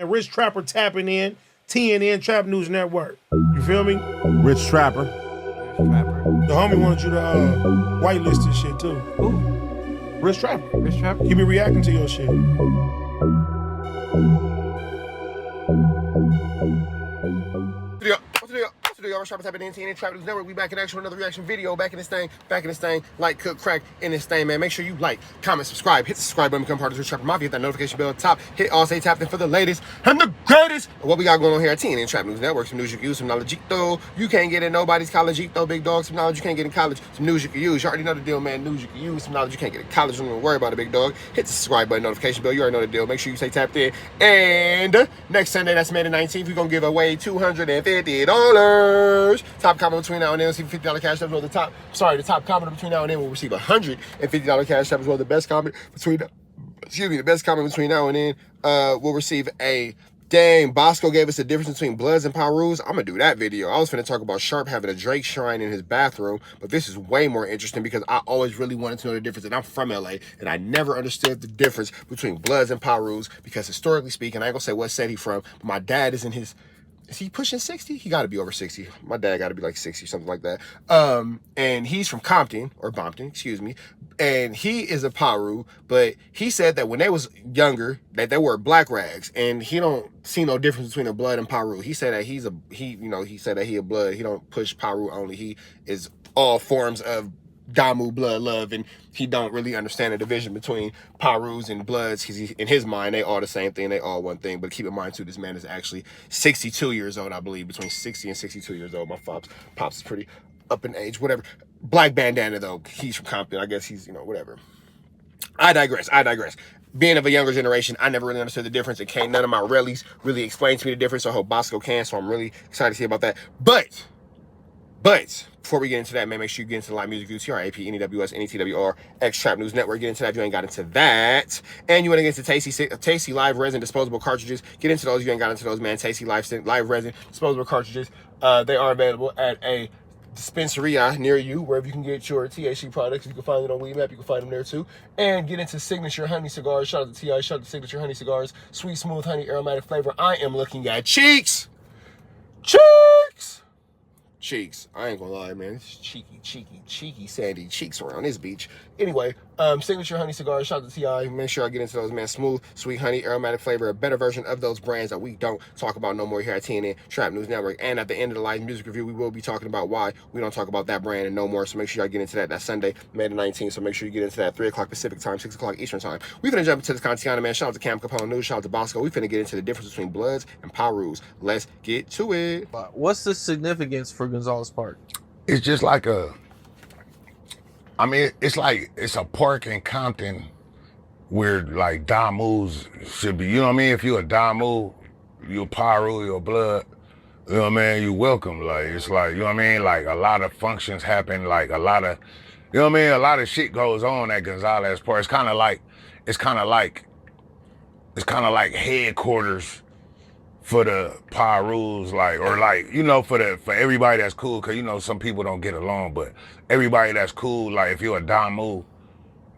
And Rich Trapper tapping in, TNN Trap News Network. You feel me? Rich Trapper. The homie wanted you to whitelist this shit too. Who? Rich Trapper. Rich Trapper? He be reacting to your shit. What's the y'all? Trapper tapping in TNN Trap News Network. We back in action with another reaction video. Back in this thing. Like, cook, crack in this thing, man. Make sure you like, comment, subscribe. Hit the subscribe button, become part of the Rich Trapper Mafia. Hit that notification bell at the top. Hit all, stay tapped in for the latest and the greatest. What we got going on here at TNN Trap News Network. Some news you can use, some knowledge you can't get in nobody's college, big dog. Some knowledge you can't get in college, some news you can use. You already know the deal, man. News you can use, some knowledge you can't get in college. Don't even worry about it, big dog. Hit the subscribe button, notification bell. You already know the deal. Make sure you stay tapped in. And next Sunday, that's May the 19th, we're gonna give away $250. Top comment between now and then will receive $50 cash up. The top comment between now and then will receive $150 cash up as well. The best comment between now and then will receive a dang. Boskoe gave us the difference between Bloods and Pirus. I'm gonna do that video. I was finna talk about Sharp having a Drake shrine in his bathroom, but this is way more interesting because I always really wanted to know the difference, and I'm from LA, and I never understood the difference between Bloods and Pirus because historically speaking, I ain't gonna say what set he from, but my dad is in his. Is he pushing 60? He got to be over 60. My dad got to be like 60, something like that. And he's from Compton, or Bompton, excuse me. And he is a Piru, but he said that when they was younger, that they wore black rags, and he don't see no difference between a Blood and Piru. He said that he said that he a Blood. He don't push Piru only. He is all forms of Damu blood love, and he don't really understand the division between Pirus and Bloods. In his mind, they all the same thing, they all one thing. But keep in mind too, this man is actually 62 years old, I believe, between 60 and 62 years old. My pops is pretty up in age, whatever. Black bandana though, he's from Compton, I guess he's, whatever. I digress. Being of a younger generation, I never really understood the difference, and can't none of my rallies really explain to me the difference. So I hope Boskoe can, so I'm really excited to see about that. But before we get into that, man, make sure you get into the live music view, TRAP, NEWS, NETWR, X Trap News Network. Get into that if you ain't got into that. And you want to get into Tasty Live Resin disposable cartridges. Get into those if you ain't got into those, man. Tasty Live Resin disposable cartridges. They are available at a dispensary near you, wherever you can get your THC products. You can find it on Weed Map. You can find them there too. And get into Signature Honey Cigars. Shout out to T.I. Shout out to Signature Honey Cigars. Sweet, smooth, honey, aromatic flavor. I am looking at cheeks. Cheeks. I ain't gonna lie, man. It's cheeky, sandy cheeks around this beach. Anyway, Signature Honey Cigars, shout out to T.I. Make sure I get into those, man. Smooth, sweet honey, aromatic flavor, a better version of those brands that we don't talk about no more here at TNN Trap News Network. And at the end of the live music review, we will be talking about why we don't talk about that brand and no more. So make sure y'all get into that. That's Sunday, May the 19th. So make sure you get into that 3 o'clock Pacific time, 6 o'clock Eastern time. We finna jump into this content, man. Shout out to Cam Capone News. Shout out to Boskoe. We finna get into the difference between Bloods and Pirus. Let's get to it. What's the significance for Gonzalez Park? It's just like it's a park in Compton where like Damus should be. You know what I mean? If you're a Damu, you're a Piru, you're a Blood, you know what I mean? You welcome. Like, it's like, you know what I mean? Like, a lot of functions happen, like a lot of, you know what I mean? A lot of shit goes on at Gonzalez Park. It's kind of like headquarters for the Pirus, for everybody that's cool, cause some people don't get along, but everybody that's cool, like if you're a Damu,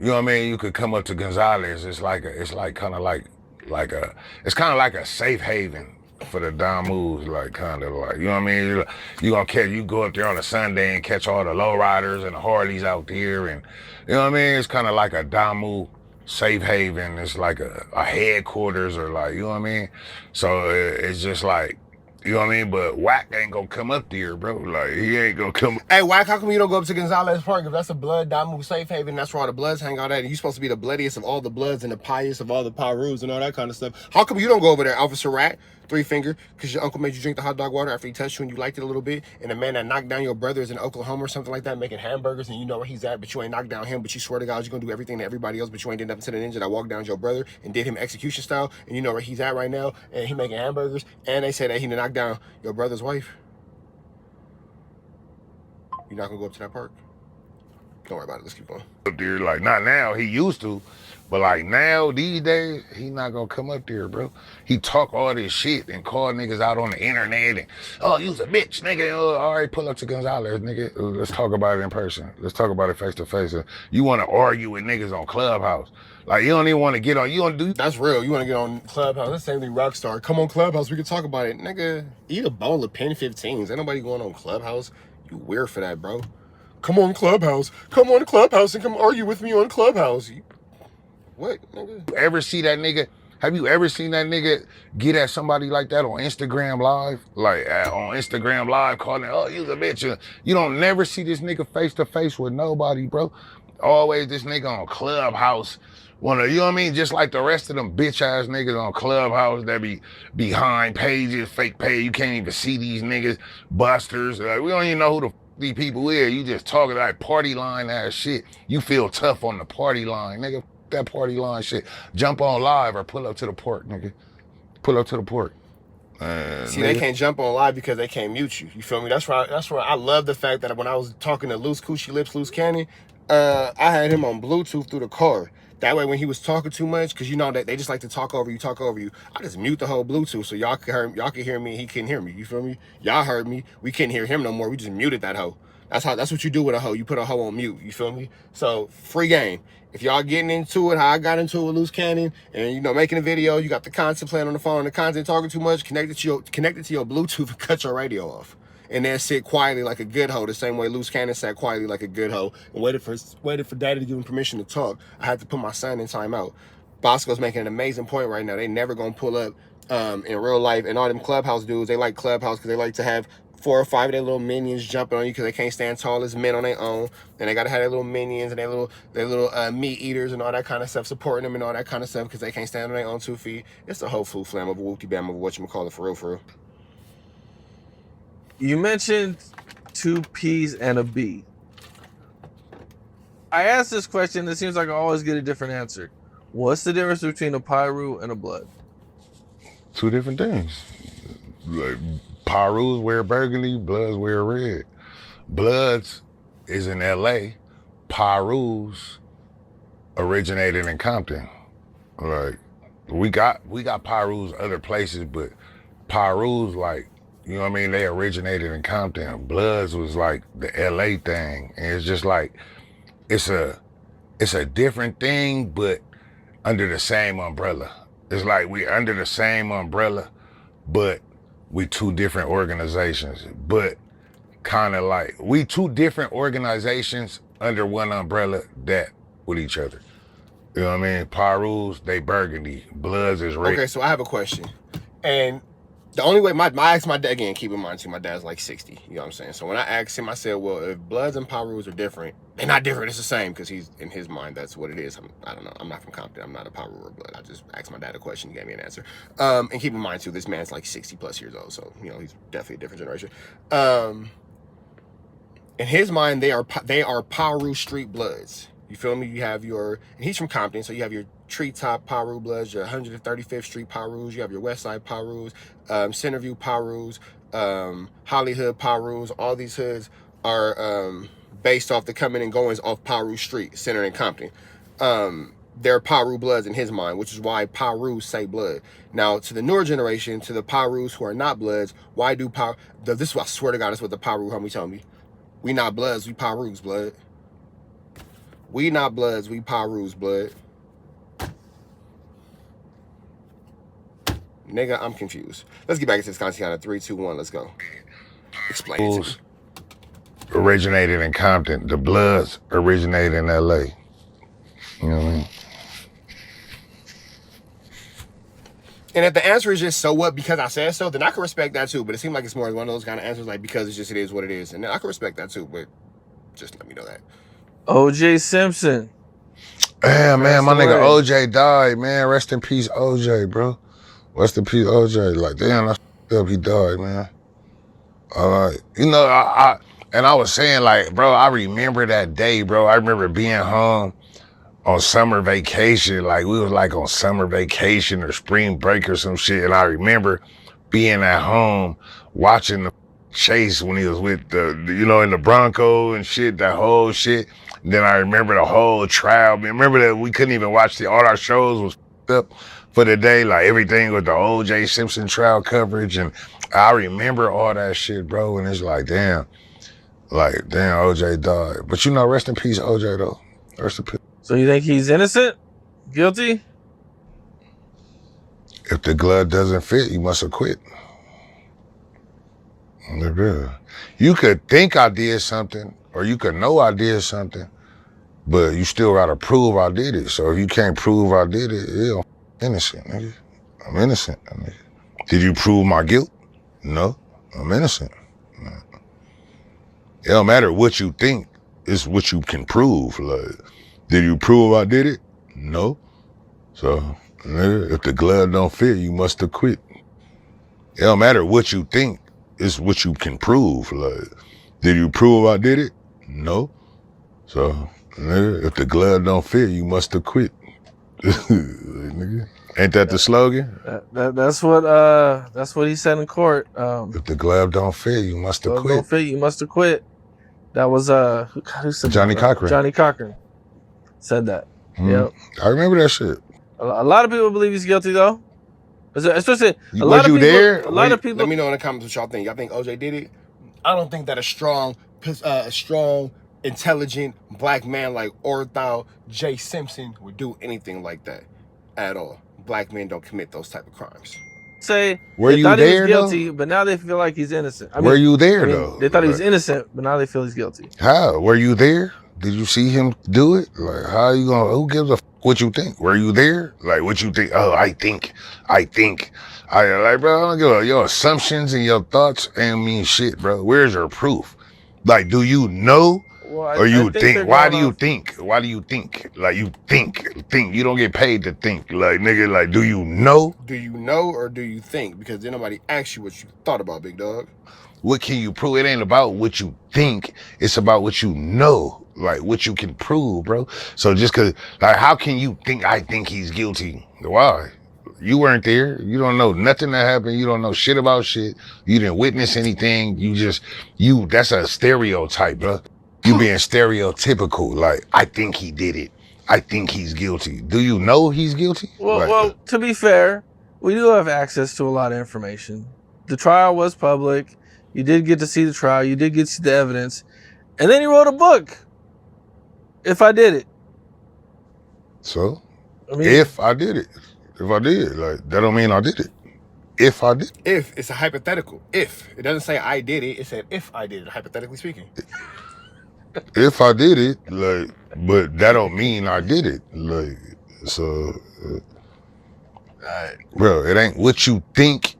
you know what I mean, you could come up to Gonzalez. It's kind of like a safe haven for the Damus, like kind of like, you know what I mean? You go up there on a Sunday and catch all the lowriders and the Harleys out there, and you know what I mean? It's kind of like a Damu safe haven. It's like a headquarters, or like, you know what I mean? So it's just like, you know what I mean? But Wack ain't gonna come up there, bro. Like, he ain't gonna come. Hey, Wack, how come you don't go up to Gonzalez Park? If that's a Blood Damu safe haven, that's where all the Bloods hang out at, and you're supposed to be the bloodiest of all the Bloods and the pious of all the Pirus and all that kind of stuff. How come you don't go over there, Officer Rat? 3 Finger, because your uncle made you drink the hot dog water after he touched you and you liked it a little bit, and the man that knocked down your brother is in Oklahoma or something like that making hamburgers, and you know where he's at, but you ain't knocked down him, but you swear to God you're gonna do everything to everybody else, but you ain't did nothing to the ninja that walked down your brother and did him execution style, and you know where he's at right now, and he making hamburgers, and they say that he knocked down your brother's wife. You're not gonna go up to that park? Don't worry about it. Let's keep going. Up there, like not now. He used to, but like now these days, he not gonna come up there, bro. He talk all this shit and call niggas out on the internet and oh, you's a bitch, nigga. All right, pull up to Gonzalez, nigga. Let's talk about it in person. Let's talk about it face to face. You want to argue with niggas on Clubhouse? Like you don't even want to get on. You don't do. That's real. You want to get on Clubhouse? That's the same thing. Rockstar. Come on Clubhouse. We can talk about it, nigga. Eat a bowl of Pen 15s. Ain't nobody going on Clubhouse. You weird for that, bro. Come on Clubhouse. Come on Clubhouse and come argue with me on Clubhouse. What, nigga? Ever see that nigga? Have you ever seen that nigga get at somebody like that on Instagram Live? Like on Instagram Live calling, oh, you's a bitch. You don't never see this nigga face to face with nobody, bro. Always this nigga on Clubhouse. You know what I mean? Just like the rest of them bitch ass niggas on Clubhouse that be behind pages, fake page. You can't even see these niggas, busters. We don't even know who the these people is. You just talking like party line ass shit. You feel tough on the party line, nigga. That party line shit. Jump on live or pull up to the port, nigga. Pull up to the port. See, nigga. they can't jump on live because they can't mute you. You feel me? That's why I love the fact that when I was talking to Loose Coochie Lips, Loose Cannon, I had him on Bluetooth through the car. That way, when he was talking too much, because you know that they just like to talk over you, I just mute the whole Bluetooth so y'all can hear me, he couldn't hear me. You feel me? Y'all heard me. We couldn't hear him no more. We just muted that hoe. That's what you do with a hoe. You put a hoe on mute. You feel me? So free game. If y'all getting into it, how I got into it with Loose Cannon, and you know making a video, you got the content playing on the phone, and the content talking too much, connect it to your Bluetooth and cut your radio off. And then sit quietly like a good hoe, the same way Loose Cannon sat quietly like a good hoe and waited for daddy to give him permission to talk. I had to put my son in timeout. Boskoe's making an amazing point right now. They never gonna pull up in real life, and all them Clubhouse dudes, they like Clubhouse because they like to have 4 or 5 of their little minions jumping on you because they can't stand tall as men on their own, and they gotta have their little minions and their little meat eaters and all that kind of stuff, supporting them and all that kind of stuff because they can't stand on their own 2 feet. It's a whole flu flam of a whoopty bam of whatchamacallit for real, for real. You mentioned 2 P's and a B. I asked this question, it seems like I always get a different answer. What's the difference between a Piru and a blood? 2 different things. Like Pirus wear burgundy, Bloods wear red. Bloods is in LA. Pirus originated in Compton. Like we got Pirus other places, but Pirus, like, you know what I mean, they originated in Compton. Bloods was like the LA thing. And it's just like it's a different thing, but under the same umbrella. It's like we under the same umbrella, but we 2 different organizations. But kind of like we 2 different organizations under one umbrella that with each other. You know what I mean? Pirus, they burgundy. Bloods is red. Okay, so I have a question. And the only way, I asked my dad, again, keep in mind too, my dad's like 60, you know what I'm saying? So when I asked him, I said, well, if Bloods and Pirus are different, they're not different, it's the same, because he's, in his mind, that's what it is. I don't know, I'm not from Compton, I'm not a Piru or Blood. I just asked my dad a question, he gave me an answer. And keep in mind too, this man's like 60 plus years old, so, you know, he's definitely a different generation. In his mind, they are Piru street Bloods. You feel me? You have your, and he's from Compton, so you have your Treetop Piru Bloods, your 135th Street Pirus, you have your West Side Pirus, Centerview Pirus, Hollywood Pirus. All these hoods are based off the coming and goings off Piru Street, centered in Compton. They're Piru Bloods in his mind, which is why Pirus say blood. Now, to the newer generation, to the Pirus who are not Bloods, why do this is what I swear to God, is what the Piru homie told me. We not Bloods, we Pirus, blood. We not Bloods, we Pirus, blood. Nigga, I'm confused. Let's get back into this content. 3, 2, 1, let's go. Explain it to me. Originated in Compton. The Bloods originated in LA. You know what I mean? And if the answer is just so what because I said so, then I can respect that too. But it seemed like it's more one of those kind of answers like because it's just it is what it is. And I can respect that too, but just let me know that. O.J. Simpson. Yeah, man, my nigga away. OJ died, man. Rest in peace, OJ, bro. Rest in peace, OJ. Like, damn, that's up. He died, man. All right. You know, I was saying, like, bro, I remember that day, bro. I remember being home on summer vacation. Like, we was like on summer vacation or spring break or some shit. And I remember being at home watching the chase when he was with the, you know, in the Bronco and shit, that whole shit. Then I remember the whole trial. Remember that we couldn't even watch all our shows was up for the day. Like everything with the O.J. Simpson trial coverage. And I remember all that shit, bro. And it's like, damn, O.J. died. But you know, rest in peace, O.J. though. Rest in peace. So you think he's innocent? Guilty? If the glove doesn't fit, you must have quit. You could think I did something, or you could know I did something, but you still gotta prove I did it. So if you can't prove I did it, yeah, I'm innocent, nigga. I'm innocent, nigga. Did you prove my guilt? No, I'm innocent. It don't matter what you think, it's what you can prove. Like, did you prove I did it? No. So, nigga, if the glove don't fit, you must have quit. It don't matter what you think, it's what you can prove. Like, did you prove I did it? No. So, nigga, if the glove don't fit, you must have quit. Nigga. Ain't that the slogan? That's what he said in court. If the glove don't fit, you must have quit. Don't fit, you must have quit. That was who said Johnny that? Cochran. Johnny Cochran said that. Yep. I remember that shit. A lot of people believe he's guilty though. Especially a Was lot of you people, there? A lot of people. Let me know in the comments what y'all think. Y'all think OJ did it? I don't think that a strong, intelligent black man like Orthal J. Simpson would do anything like that at all. Black men don't commit those type of crimes. Say were they you thought there, he was guilty, though? but now they feel like he's innocent. Were you there though? They thought he was innocent, but now they feel he's guilty. How? Were you there? Did you see him do it? Like, how you gonna? Who gives a what you think? Were you there? Like, what you think? Oh, I think. Like, bro. I don't give a your assumptions and your thoughts ain't mean shit, bro. Where's your proof? Like, do you know? Well, Or you I think? Why do you think? Why do you think? Like, you think. You don't get paid to think. Like, nigga, like, do you know? Do you know or do you think? Because then nobody asks you what you thought about, big dog. What can you prove? It ain't about what you think. It's about what you know. Like, what you can prove, bro. So just cause, like, how can you think I think he's guilty? Why? You weren't there. You don't know nothing that happened. You don't know shit about shit. You didn't witness anything. That's a stereotype, bro. You being stereotypical. Like, I think he did it. I think he's guilty. Do you know he's guilty? Well, to be fair, we do have access to a lot of information. The trial was public. You did get to see the trial. You did get to see the evidence. And then he wrote a book. If I did it. So, I mean, if I did it. If I did, like, that don't mean I did it. If I did. If, it's a hypothetical. If. It doesn't say I did it. It said if I did it, hypothetically speaking. If I did it, like, but that don't mean I did it. Like, so, bro, it ain't what you think,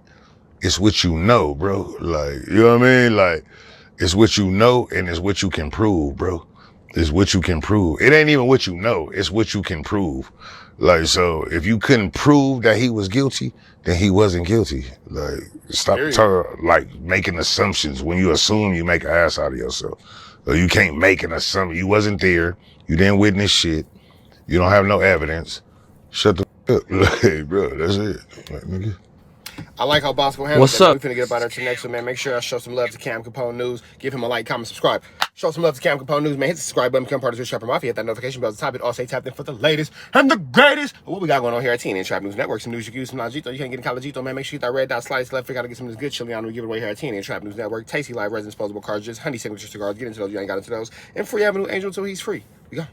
it's what you know, bro. Like, you know what I mean? Like, it's what you know and it's what you can prove, bro. It's what you can prove. It ain't even what you know, it's what you can prove. Like, so if you couldn't prove that he was guilty, then he wasn't guilty. Like, stop making assumptions. When you assume, you make an ass out of yourself. So you can't make an assumption. You wasn't there. You didn't witness shit. You don't have no evidence. Shut the up. Like, bro, that's it. Like, nigga. I like how Boskoe handles What's that. up? We're finna get up out there to the next one, man. Make sure I show some love to Cam Capone News. Give him a like, comment, subscribe. Show some love to Cam Capone News, man. Hit the subscribe button, become part of the Trapper Mafia. Hit that notification bell at the top. It all stay tapped in for the latest and the greatest. What we got going on here at TNN Trap News Network. Some news you can use, some Najito. You can't get in Calajito, man. Make sure you hit that red dot, slide left. We gotta get some of this good chili on. We give it away here at TNN Trap News Network. Tasty live resin disposable cartridges, honey signature cigars. Get into those. You ain't got into those. And free Avenue Angel until he's free. We go.